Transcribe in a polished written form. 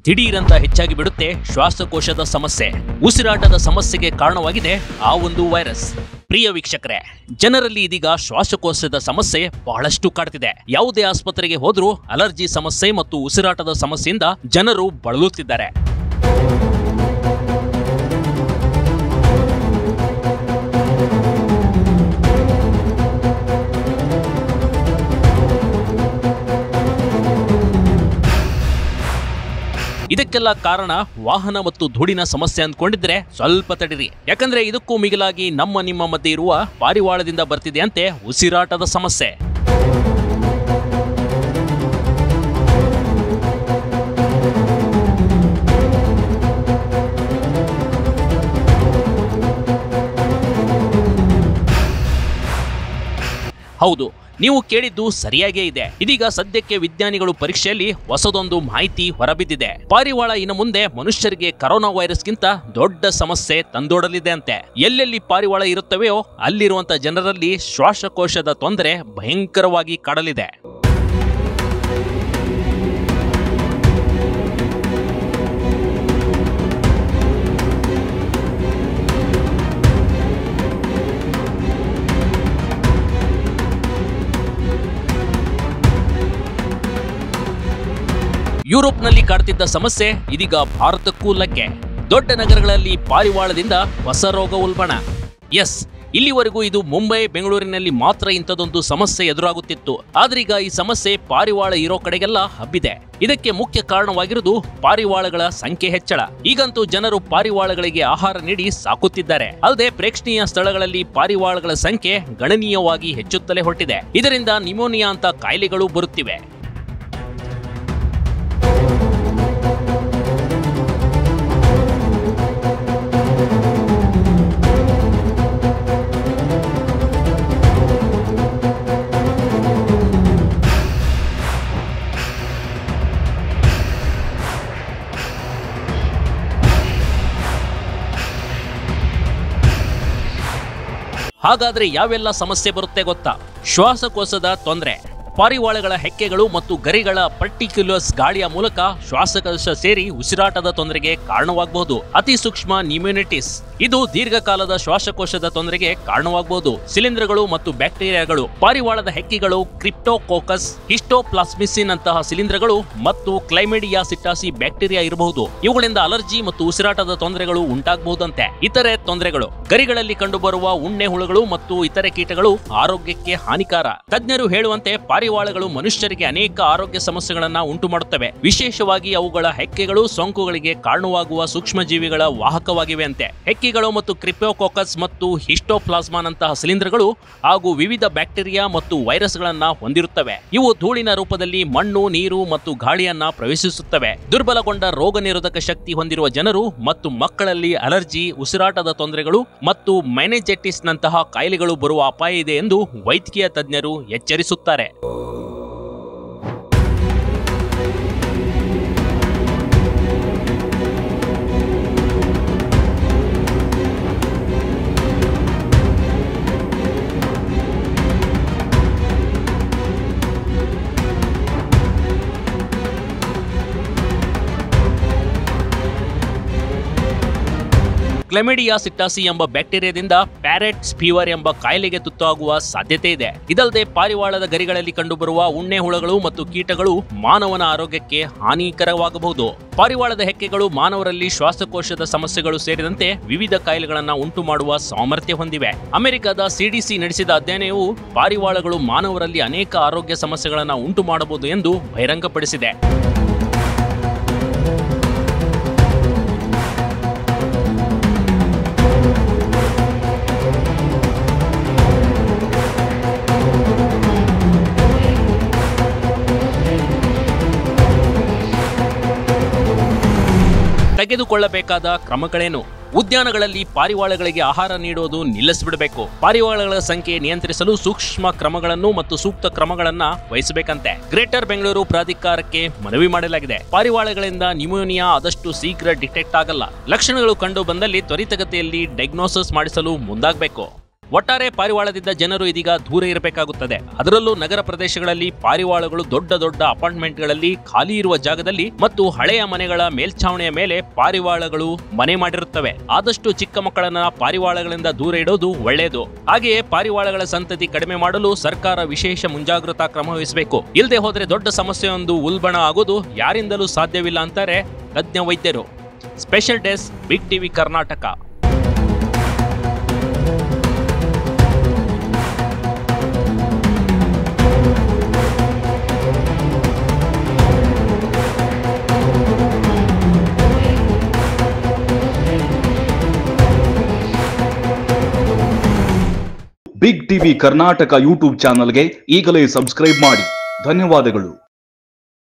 ದಿಢೀರಂತ ಹೆಚ್ಚಾಗಿ ಬಿಡುತ್ತೆ ಶ್ವಾಸಕೋಶದ ಸಮಸ್ಯೆ. ಉಸಿರಾಟದ ಸಮಸ್ಯೆಗೆ ಕಾರಣವಾಗಿದೆ ಆ ಒಂದು ವೈರಸ್. ಪ್ರಿಯ ವೀಕ್ಷಕರೇ, ಜನರಲ್ಲಿ ಇದೀಗ ಶ್ವಾಸಕೋಶದ ಸಮಸ್ಯೆ ಬಹಳಷ್ಟು ಕಾಡ್ತಿದೆ. ಯಾವುದೇ ಆಸ್ಪತ್ರೆಗೆ ಹೋದ್ರೂ ಅಲರ್ಜಿ ಸಮಸ್ಯೆ ಮತ್ತು ಉಸಿರಾಟದ ಸಮಸ್ಯೆಯಿಂದ ಜನರು ಬಳಲುತ್ತಿದ್ದಾರೆ. ಇದಕ್ಕೆಲ್ಲ ಕಾರಣ ವಾಹನ ಮತ್ತು ಧೂಳಿನ ಸಮಸ್ಯೆ ಅಂದ್ಕೊಂಡಿದ್ರೆ ಸ್ವಲ್ಪ ತಡಿರಿ. ಯಾಕಂದ್ರೆ ಇದಕ್ಕೂ ಮಿಗಿಲಾಗಿ ನಿಮ್ಮ ಮಧ್ಯೆ ಇರುವ ಪಾರಿವಾಳದಿಂದ ಬರ್ತಿದೆ ಅಂತೆ ಉಸಿರಾಟದ ಸಮಸ್ಯೆ. ಹೌದು, ನೀವು ಕೇಳಿದ್ದು ಸರಿಯಾಗೇ ಇದೆ. ಇದೀಗ ಸದ್ಯಕ್ಕೆ ವಿಜ್ಞಾನಿಗಳು ಪರೀಕ್ಷೆಯಲ್ಲಿ ಹೊಸದೊಂದು ಮಾಹಿತಿ ಹೊರಬಿದ್ದಿದೆ. ಪಾರಿವಾಳ ಇನ್ನು ಮುಂದೆ ಮನುಷ್ಯರಿಗೆ ಕರೋನಾ ವೈರಸ್ಗಿಂತ ದೊಡ್ಡ ಸಮಸ್ಯೆ ತಂದೊಡಲಿದೆ ಅಂತೆ. ಎಲ್ಲೆಲ್ಲಿ ಪಾರಿವಾಳ ಇರುತ್ತವೆಯೋ ಅಲ್ಲಿರುವಂತ ಜನರಲ್ಲಿ ಶ್ವಾಸಕೋಶದ ತೊಂದರೆ ಭಯಂಕರವಾಗಿ ಕಾಡಲಿದೆ. ಯುರೋಪ್ನಲ್ಲಿ ಕಾಡ್ತಿದ್ದ ಸಮಸ್ಯೆ ಇದೀಗ ಭಾರತಕ್ಕೂ ಲಗ್ಗೆ. ದೊಡ್ಡ ನಗರಗಳಲ್ಲಿ ಪಾರಿವಾಳದಿಂದ ಹೊಸ ರೋಗ ಉಲ್ಬಣ. ಎಸ್, ಇಲ್ಲಿವರೆಗೂ ಇದು ಮುಂಬೈ, ಬೆಂಗಳೂರಿನಲ್ಲಿ ಮಾತ್ರ ಇಂಥದೊಂದು ಸಮಸ್ಯೆ ಎದುರಾಗುತ್ತಿತ್ತು. ಆದ್ರೀಗ ಈ ಸಮಸ್ಯೆ ಪಾರಿವಾಳ ಇರೋ ಕಡೆಗೆಲ್ಲ ಹಬ್ಬಿದೆ. ಇದಕ್ಕೆ ಮುಖ್ಯ ಕಾರಣವಾಗಿರುವುದು ಪಾರಿವಾಳಗಳ ಸಂಖ್ಯೆ ಹೆಚ್ಚಳ. ಈಗಂತೂ ಜನರು ಪಾರಿವಾಳಗಳಿಗೆ ಆಹಾರ ನೀಡಿ ಸಾಕುತ್ತಿದ್ದಾರೆ. ಅಲ್ಲದೆ ಪ್ರೇಕ್ಷಣೀಯ ಸ್ಥಳಗಳಲ್ಲಿ ಪಾರಿವಾಳಗಳ ಸಂಖ್ಯೆ ಗಣನೀಯವಾಗಿ ಹೆಚ್ಚುತ್ತಲೇ ಹೊರಟಿದೆ. ಇದರಿಂದ ನಿಮೋನಿಯಾ ಅಂತ ಕಾಯಿಲೆಗಳು ಬರುತ್ತಿವೆ. ಹಾಗಾದ್ರೆ ಯಾವೆಲ್ಲ ಸಮಸ್ಯೆ ಬರುತ್ತೆ ಗೊತ್ತಾ? ಶ್ವಾಸಕೋಶದ ತೊಂದರೆ. ಪಾರಿವಾಳಗಳ ಹೆಕ್ಕೆಗಳು ಮತ್ತು ಗರಿಗಳ ಪರ್ಟಿಕ್ಯುಲರ್ಸ್ ಗಾಳಿಯ ಮೂಲಕ ಶ್ವಾಸಕೋಶ ಸೇರಿ ಉಸಿರಾಟದ ತೊಂದರೆಗೆ ಕಾರಣವಾಗಬಹುದು. ಅತಿ ಸೂಕ್ಷ್ಮ ನ್ಯೂಮೋನಿಟಿಸ್ ಇದು ದೀರ್ಘಕಾಲದ ಶ್ವಾಸಕೋಶದ ತೊಂದರೆಗೆ ಕಾರಣವಾಗಬಹುದು. ಶಿಲೀಂಧ್ರಗಳು ಮತ್ತು ಬ್ಯಾಕ್ಟೀರಿಯಾಗಳು. ಪಾರಿವಾಳದ ಹೆಕ್ಕೆಗಳು ಕ್ರಿಪ್ಟೋಕೋಕಸ್, ಹಿಸ್ಟೋಪ್ಲಾಸ್ಮಿಸಿನ್ ಅಂತಹ ಶಿಲೀಂಧ್ರಗಳು ಮತ್ತು ಕ್ಲೈಮೆಡಿಯಾ ಸಿಟಾಸಿ ಬ್ಯಾಕ್ಟೀರಿಯಾ ಇರಬಹುದು. ಇವುಗಳಿಂದ ಅಲರ್ಜಿ ಮತ್ತು ಉಸಿರಾಟದ ತೊಂದರೆಗಳು ಉಂಟಾಗಬಹುದಂತೆ. ಇತರೆ ತೊಂದರೆಗಳು: ಗರಿಗಳಲ್ಲಿ ಕಂಡುಬರುವ ಉಣ್ಣೆ ಹುಳುಗಳು ಮತ್ತು ಇತರೆ ಕೀಟಗಳು ಆರೋಗ್ಯಕ್ಕೆ ಹಾನಿಕಾರ. ತಜ್ಞರು ಹೇಳುವಂತೆ ಪಾರಿವಾಳಗಳು ಮನುಷ್ಯರಿಗೆ ಅನೇಕ ಆರೋಗ್ಯ ಸಮಸ್ಯೆಗಳನ್ನ ಉಂಟು ಮಾಡುತ್ತವೆ. ವಿಶೇಷವಾಗಿ ಅವುಗಳ ಹೆಕ್ಕೆಗಳು ಸೋಂಕುಗಳಿಗೆ ಕಾರಣವಾಗುವ ಸೂಕ್ಷ್ಮಜೀವಿಗಳ ವಾಹಕವಾಗಿವೆ ಅಂತೆ. ಹೆಕ್ಕೆಗಳು ಮತ್ತು ಕ್ರಿಪ್ಟೋಕೋಕಸ್ ಮತ್ತು ಹಿಸ್ಟೋಪ್ಲಾಸ್ಮಾನಂತಹ ಶಿಲೀಂಧ್ರಗಳು ಹಾಗೂ ವಿವಿಧ ಬ್ಯಾಕ್ಟೀರಿಯಾ ಮತ್ತು ವೈರಸ್ಗಳನ್ನ ಹೊಂದಿರುತ್ತವೆ. ಇವು ಧೂಳಿನ ರೂಪದಲ್ಲಿ ಮಣ್ಣು, ನೀರು ಮತ್ತು ಗಾಳಿಯನ್ನ ಪ್ರವೇಶಿಸುತ್ತವೆ. ದುರ್ಬಲಗೊಂಡ ರೋಗ ನಿರೋಧಕ ಶಕ್ತಿ ಹೊಂದಿರುವ ಜನರು ಮತ್ತು ಮಕ್ಕಳಲ್ಲಿ ಅಲರ್ಜಿ, ಉಸಿರಾಟದ ತೊಂದರೆಗಳು ಮತ್ತು ಮೆನಿಂಜೈಟಿಸ್ ನಂತಹ ಕಾಯಿಲೆಗಳು ಬರುವ ಅಪಾಯ ಇದೆ ಎಂದು ವೈದ್ಯಕೀಯ ತಜ್ಞರು ಎಚ್ಚರಿಸುತ್ತಾರೆ. ಕ್ಲೈಮೆಡಿಯಾ ಸಿಟಾಸಿ ಎಂಬ ಬ್ಯಾಕ್ಟೀರಿಯಾದಿಂದ ಪ್ಯಾರೆಟ್ಸ್ ಫೀವರ್ ಎಂಬ ಕಾಯಿಲೆಗೆ ತುತ್ತಾಗುವ ಸಾಧ್ಯತೆ ಇದೆ. ಇದಲ್ಲದೆ ಪಾರಿವಾಳದ ಗರಿಗಳಲ್ಲಿ ಕಂಡುಬರುವ ಉಣ್ಣೆ ಹುಳುಗಳು ಮತ್ತು ಕೀಟಗಳು ಮಾನವನ ಆರೋಗ್ಯಕ್ಕೆ ಹಾನಿಕರವಾಗಬಹುದು. ಪಾರಿವಾಳದ ಹೆಕ್ಕೆಗಳು ಮಾನವರಲ್ಲಿ ಶ್ವಾಸಕೋಶದ ಸಮಸ್ಯೆಗಳು ಸೇರಿದಂತೆ ವಿವಿಧ ಕಾಯಿಲೆಗಳನ್ನು ಉಂಟು ಮಾಡುವ ಸಾಮರ್ಥ್ಯ ಹೊಂದಿವೆ. ಅಮೆರಿಕದ ಸಿಡಿಸಿ ನಡೆಸಿದ ಅಧ್ಯಯನವು ಪಾರಿವಾಳಗಳು ಮಾನವರಲ್ಲಿ ಅನೇಕ ಆರೋಗ್ಯ ಸಮಸ್ಯೆಗಳನ್ನು ಉಂಟು ಮಾಡಬಹುದು ಎಂದು ಬಹಿರಂಗಪಡಿಸಿದೆ. ತೆಗೆದುಕೊಳ್ಳಬೇಕಾದ ಕ್ರಮಗಳೇನು? ಉದ್ಯಾನಗಳಲ್ಲಿ ಪಾರಿವಾಳಗಳಿಗೆ ಆಹಾರ ನೀಡುವುದು ನಿಲ್ಲಿಸಿಬಿಡಬೇಕು. ಪಾರಿವಾಳಗಳ ಸಂಖ್ಯೆ ನಿಯಂತ್ರಿಸಲು ಸೂಕ್ಷ್ಮ ಕ್ರಮಗಳನ್ನು ಮತ್ತು ಸೂಕ್ತ ಕ್ರಮಗಳನ್ನ ವಹಿಸಬೇಕಂತೆ ಗ್ರೇಟರ್ ಬೆಂಗಳೂರು ಪ್ರಾಧಿಕಾರಕ್ಕೆ ಮನವಿ ಮಾಡಲಾಗಿದೆ. ಪಾರಿವಾಳಗಳಿಂದ ನ್ಯೂಮೋನಿಯಾ ಆದಷ್ಟು ಶೀಘ್ರ ಡಿಟೆಕ್ಟ್ ಆಗಲ್ಲ. ಲಕ್ಷಣಗಳು ಕಂಡು ಬಂದಲ್ಲಿ ತ್ವರಿತಗತಿಯಲ್ಲಿ ಡಯಾಗ್ನೋಸಿಸ್ ಮಾಡಿಸಲು ಮುಂದಾಗಬೇಕು. ಒಟ್ಟಾರೆ ಪಾರಿವಾಳದಿಂದ ಜನರು ಇದೀಗ ದೂರ ಇರಬೇಕಾಗುತ್ತದೆ. ಅದರಲ್ಲೂ ನಗರ ಪ್ರದೇಶಗಳಲ್ಲಿ ಪಾರಿವಾಳಗಳು ದೊಡ್ಡ ದೊಡ್ಡ ಅಪಾರ್ಟ್ಮೆಂಟ್ಗಳಲ್ಲಿ, ಖಾಲಿ ಇರುವ ಜಾಗದಲ್ಲಿ ಮತ್ತು ಹಳೆಯ ಮನೆಗಳ ಮೇಲ್ಛಾವಣಿಯ ಮೇಲೆ ಪಾರಿವಾಳಗಳು ಮನೆ ಮಾಡಿರುತ್ತವೆ. ಆದಷ್ಟು ಚಿಕ್ಕ ಮಕ್ಕಳನ್ನ ಪಾರಿವಾಳಗಳಿಂದ ದೂರ ಇಡೋದು ಒಳ್ಳೆಯದು. ಹಾಗೆಯೇ ಪಾರಿವಾಳಗಳ ಸಂತತಿ ಕಡಿಮೆ ಮಾಡಲು ಸರ್ಕಾರ ವಿಶೇಷ ಮುಂಜಾಗ್ರತಾ ಕ್ರಮ ವಹಿಸಬೇಕು. ಇಲ್ಲದೆ ಹೋದರೆ ದೊಡ್ಡ ಸಮಸ್ಯೆಯೊಂದು ಉಲ್ಬಣ ಆಗೋದು ಯಾರಿಂದಲೂ ಸಾಧ್ಯವಿಲ್ಲ ಅಂತಾರೆ ತಜ್ಞ ವೈದ್ಯರು. Special desk, big TV Karnataka. Big TV Karnataka YouTube ಚಾನಲ್ಗೆ ಈಗಲೇ ಸಬ್ಸ್ಕ್ರೈಬ್ ಮಾಡಿ. ಧನ್ಯವಾದಗಳು.